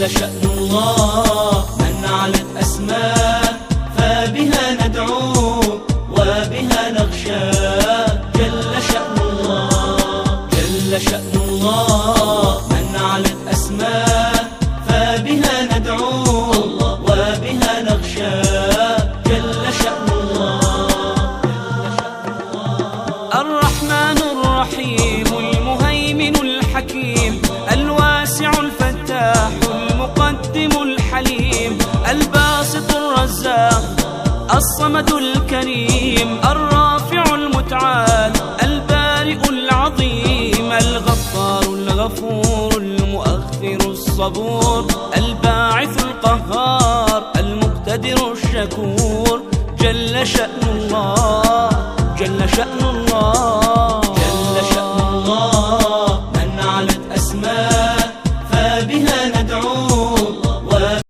جل شأن الله من علت أسماء فبها ندعو وبها نخشى. جل شأن الله جل شأن الله من علت أسماء فبها ندعو وبها نخشى. جل شأن الله الرحمن الرحيم المهيمن الحكيم الواسع الفتاح المقدم الحليم الباسط الرزاق الصمد الكريم الرافع المتعال البارئ العظيم الغفار الغفور المؤخر الصبور الباعث القهار المقتدر الشكور. جل شأن الله جل شأن